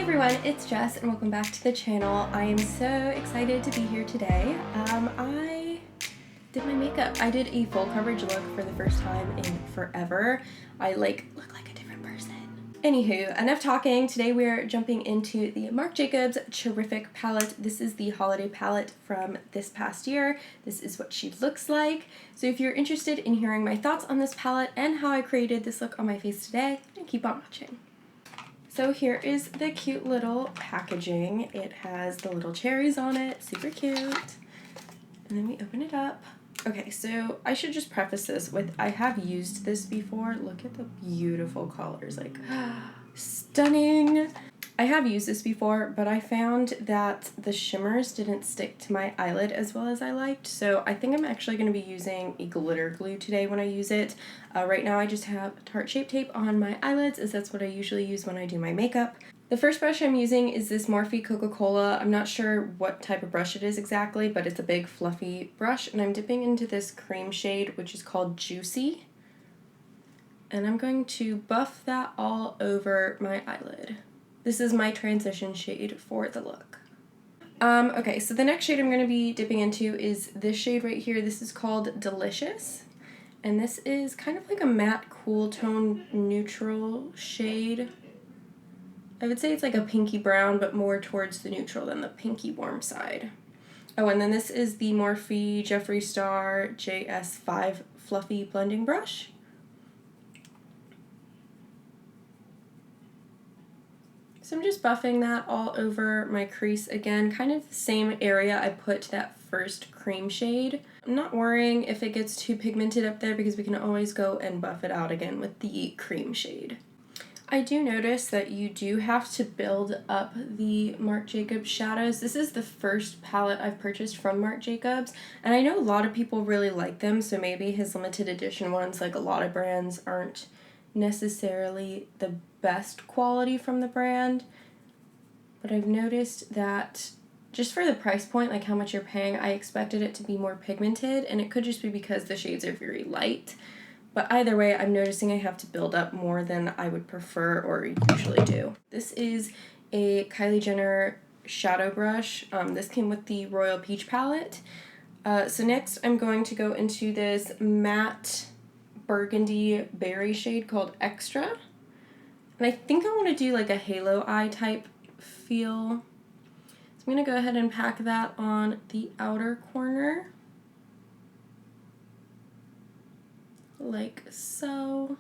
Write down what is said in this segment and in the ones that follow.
Hey everyone, it's Jess and welcome back to the channel. I am so excited to be here today. I did my makeup. I did a full coverage look for the first time in forever. I look like a different person. Anywho, enough talking. Today we're jumping into the Marc Jacobs Cherrific palette. This is the holiday palette from this past year. This is what she looks like. So if you're interested in hearing my thoughts on this palette and how I created this look on my face today, then keep on watching. So here is the cute little packaging. It has the little cherries on it, super cute. And then we open it up. Okay, so I should just preface this with, I have used this before. Look at the beautiful colors, like stunning. I have used this before, but I found that the shimmers didn't stick to my eyelid as well as I liked. So I think I'm actually going to be using a glitter glue today when I use it. Right now I just have Tarte Shape Tape on my eyelids, as that's what I usually use when I do my makeup. The first brush I'm using is this Morphe Coca-Cola. I'm not sure what type of brush it is exactly, but it's a big fluffy brush, and I'm dipping into this cream shade, which is called Juicy. And I'm going to buff that all over my eyelid. This is my transition shade for the look. Okay, so the next shade I'm going to be dipping into is this shade right here. This is called Delicious. And this is kind of like a matte cool tone neutral shade. I would say it's like a pinky brown, but more towards the neutral than the pinky warm side. Oh, and then this is the Morphe Jeffree Star JS5 Fluffy Blending Brush. So I'm just buffing that all over my crease again, kind of the same area I put that first cream shade. I'm not worrying if it gets too pigmented up there because we can always go and buff it out again with the cream shade. I do notice that you do have to build up the Marc Jacobs shadows. This is the first palette I've purchased from Marc Jacobs, and I know a lot of people really like them, so maybe his limited edition ones, like a lot of brands, aren't necessarily the best quality from the brand, but I've noticed that just for the price point, like how much you're paying, I expected it to be more pigmented, and it could just be because the shades are very light. But either way, I'm noticing I have to build up more than I would prefer or usually do. This is a Kylie Jenner shadow brush. This came with the Royal Peach palette. So next I'm going to go into this matte burgundy berry shade called Extra. And I think I want to do like a halo eye type feel. So I'm going to go ahead and pack that on the outer corner. Like so.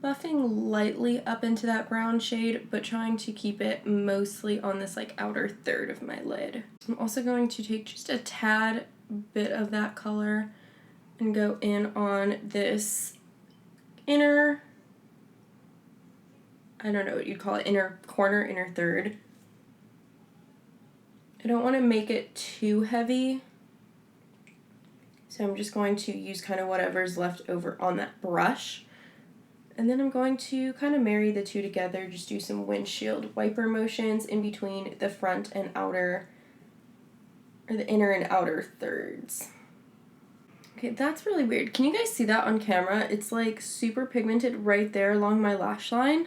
Buffing lightly up into that brown shade, but trying to keep it mostly on this like outer third of my lid. I'm also going to take just a tad bit of that color and go in on this inner, I don't know what you'd call it, inner corner, inner third. I don't want to make it too heavy, so I'm just going to use kind of whatever's left over on that brush. And then I'm going to kind of marry the two together, just do some windshield wiper motions in between the front and outer, or the inner and outer thirds. Okay, that's really weird. Can you guys see that on camera? It's like super pigmented right there along my lash line,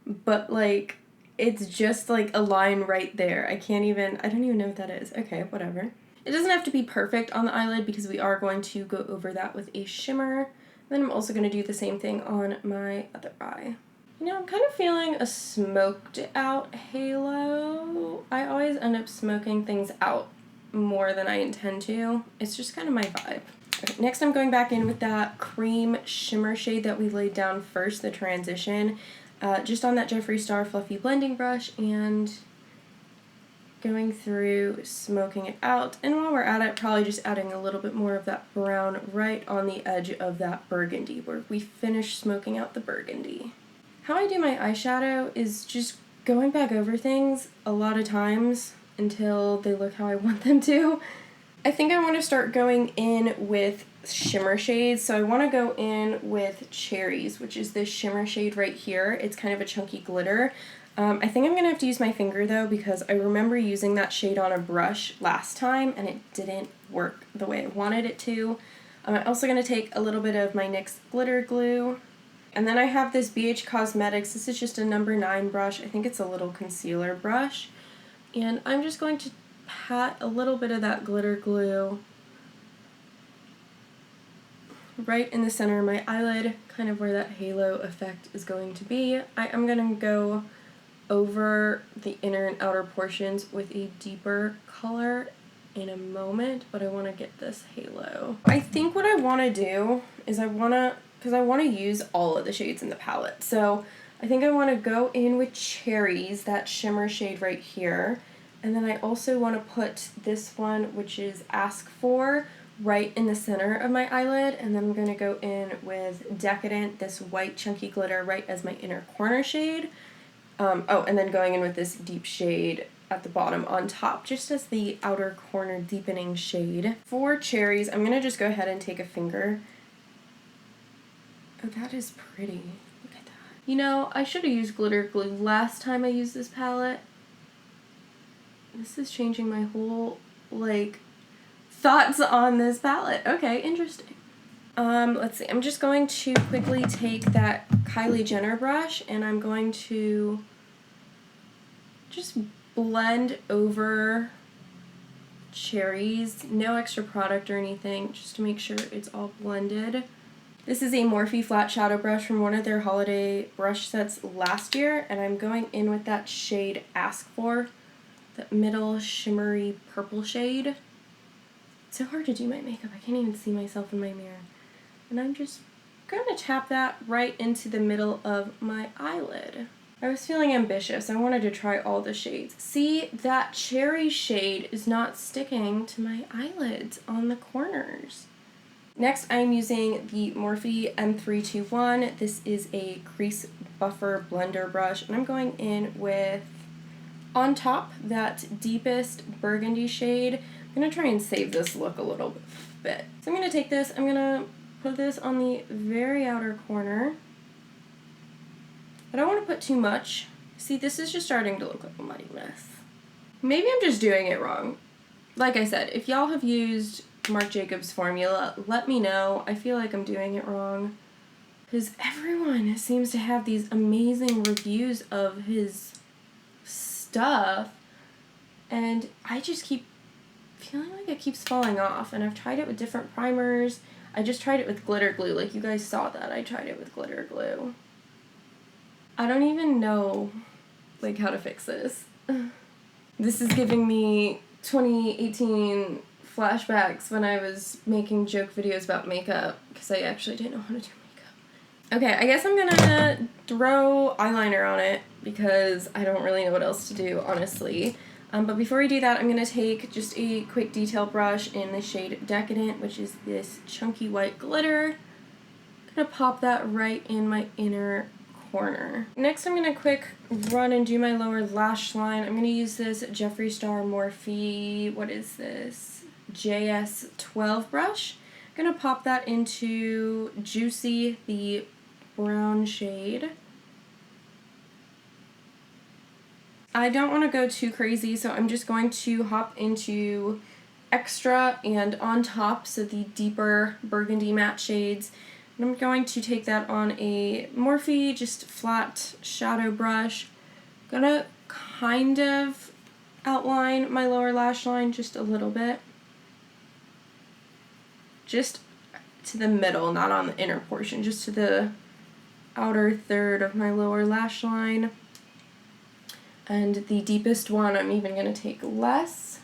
but like it's just like a line right there. I don't even know what that is. Okay, whatever. It doesn't have to be perfect on the eyelid because we are going to go over that with a shimmer. And then I'm also going to do the same thing on my other eye. You know, I'm kind of feeling a smoked out halo. I always end up smoking things out more than I intend to. It's just kind of my vibe. Okay, next I'm going back in with that cream shimmer shade that we laid down first, the transition, just on that Jeffree Star Fluffy Blending Brush, and going through, smoking it out, and while we're at it, probably just adding a little bit more of that brown right on the edge of that burgundy where we finish smoking out the burgundy. How I do my eyeshadow is just going back over things a lot of times until they look how I want them to. I think I want to start going in with shimmer shades, so I want to go in with Cherries, which is this shimmer shade right here. It's kind of a chunky glitter. I think I'm going to have to use my finger though, because I remember using that shade on a brush last time and it didn't work the way I wanted it to. I'm also going to take a little bit of my NYX glitter glue And then I have this BH Cosmetics. This is just a number 9 brush. I think it's a little concealer brush. And I'm just going to pat a little bit of that glitter glue right in the center of my eyelid, kind of where that halo effect is going to be. I am going to go over the inner and outer portions with a deeper color in a moment, but I want to get this halo. I think what I want to do is because I want to use all of the shades in the palette. So I think I want to go in with Cherries, that shimmer shade right here. And then I also want to put this one, which is Ask For, right in the center of my eyelid. And then I'm going to go in with Decadent, this white chunky glitter, right as my inner corner shade. Oh, and then going in with this deep shade at the bottom on top, just as the outer corner deepening shade. For Cherries, I'm going to just go ahead and take a finger. Oh, that is pretty. Look at that. You know, I should have used glitter glue last time I used this palette. This is changing my whole, like, thoughts on this palette. Okay, interesting. Let's see. I'm just going to quickly take that Kylie Jenner brush and I'm going to just blend over Cherries. No extra product or anything, just to make sure it's all blended. This is a Morphe flat shadow brush from one of their holiday brush sets last year, and I'm going in with that shade Ask For, that middle shimmery purple shade. It's so hard to do my makeup. I can't even see myself in my mirror. And I'm just going to tap that right into the middle of my eyelid. I was feeling ambitious. I wanted to try all the shades. See, that cherry shade is not sticking to my eyelids on the corners. Next, I'm using the Morphe M321. This is a crease buffer blender brush, and I'm going in with, on top, that deepest burgundy shade. I'm going to try and save this look a little bit. So I'm going to take this, I'm going to put this on the very outer corner. I don't want to put too much. See, this is just starting to look like a muddy mess. Maybe I'm just doing it wrong. Like I said, if y'all have used Marc Jacobs formula, let me know. I feel like I'm doing it wrong, because everyone seems to have these amazing reviews of his stuff, and I just keep feeling like it keeps falling off. And I've tried it with different primers. I just tried it with glitter glue, like you guys saw that. I tried it with glitter glue. I don't even know, like, how to fix this. This is giving me 2018 flashbacks when I was making joke videos about makeup, because I actually didn't know how to do makeup. Okay, I guess I'm gonna throw eyeliner on it because I don't really know what else to do, honestly. But before we do that, I'm gonna take just a quick detail brush in the shade Decadent, which is this chunky white glitter. I'm gonna pop that right in my inner corner. Next, I'm gonna quick run and do my lower lash line. I'm gonna use this Jeffree Star Morphe, what is this? JS12 brush. I'm gonna pop that into Juicy, the brown shade. I don't want to go too crazy, so I'm just going to hop into Extra and On Top, so the deeper burgundy matte shades. And I'm going to take that on a Morphe, just flat shadow brush. I'm gonna kind of outline my lower lash line just a little bit. Just to the middle, not on the inner portion, just to the outer third of my lower lash line. And the deepest one, I'm even going to take less.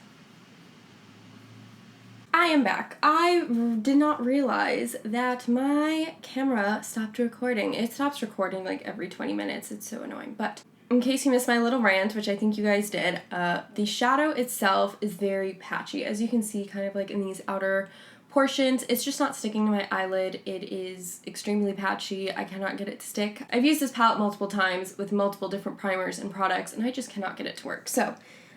I am back. I did not realize that my camera stopped recording. It stops recording like every 20 minutes. It's so annoying. But in case you missed my little rant, which I think you guys did, the shadow itself is very patchy. As you can see, kind of like in these outer portions, it's just not sticking to my eyelid. It is extremely patchy. I cannot get it to stick. I've used this palette multiple times with multiple different primers and products, and I just cannot get it to work. So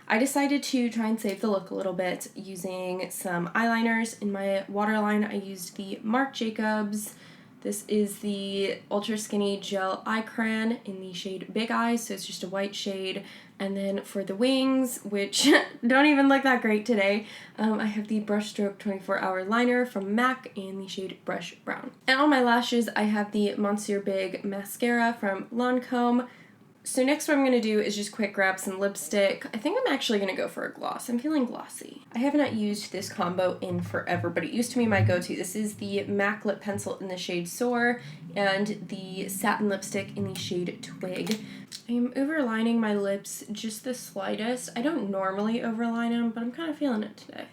I decided to try and save the look a little bit using some eyeliners. In my waterline, I used the Marc Jacobs This is the Ultra Skinny Gel Eye Crayon in the shade Big Eyes, so it's just a white shade. And then for the wings, which don't even look that great today, I have the Brush Stroke 24-Hour Liner from MAC in the shade Brush Brown. And on my lashes, I have the Monsieur Big Mascara from Lancome. So next what I'm going to do is just quick grab some lipstick. I think I'm actually going to go for a gloss. I'm feeling glossy. I have not used this combo in forever, but it used to be my go-to. This is the MAC Lip Pencil in the shade Soar and the Satin Lipstick in the shade Twig. I am overlining my lips just the slightest. I don't normally overline them, but I'm kind of feeling it today.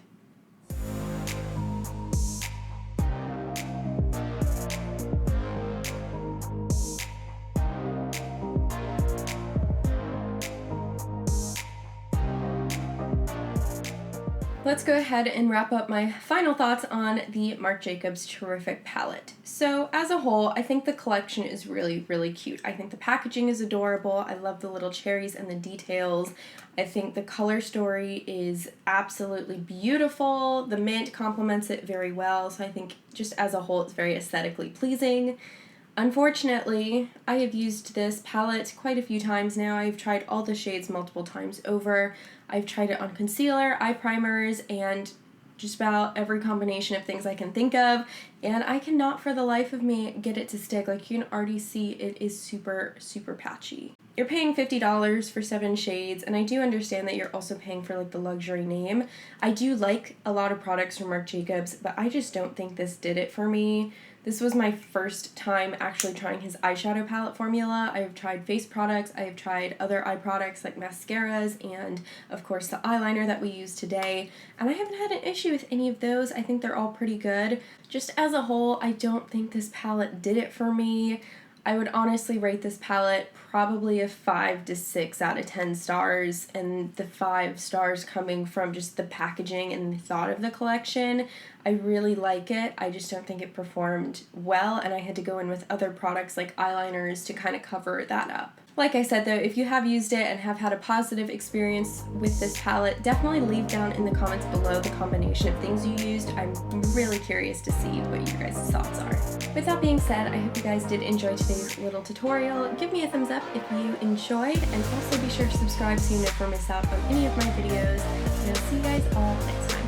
Let's go ahead and wrap up my final thoughts on the Marc Jacobs Cherrific palette. So as a whole, I think the collection is really, really cute. I think the packaging is adorable. I love the little cherries and the details. I think the color story is absolutely beautiful. The mint complements it very well, so I think just as a whole, it's very aesthetically pleasing. Unfortunately, I have used this palette quite a few times now. I've tried all the shades multiple times over. I've tried it on concealer, eye primers, and just about every combination of things I can think of, and I cannot for the life of me get it to stick. Like, you can already see it is super, super patchy. You're paying $50 for 7 shades, and I do understand that you're also paying for like the luxury name. I do like a lot of products from Marc Jacobs, but I just don't think this did it for me. This was my first time actually trying his eyeshadow palette formula. I have tried face products, I have tried other eye products like mascaras, and of course the eyeliner that we use today, and I haven't had an issue with any of those. I think they're all pretty good. Just as a whole, I don't think this palette did it for me. I would honestly rate this palette probably a 5 to 6 out of 10 stars, and the 5 stars coming from just the packaging and the thought of the collection. I really like it. I just don't think it performed well, and I had to go in with other products like eyeliners to kind of cover that up. Like I said though, if you have used it and have had a positive experience with this palette, definitely leave down in the comments below the combination of things you used. I'm really curious to see what your guys' thoughts are. With that being said, I hope you guys did enjoy today's little tutorial. Give me a thumbs up if you enjoyed, and also be sure to subscribe so you never miss out on any of my videos, and I'll see you guys all next time.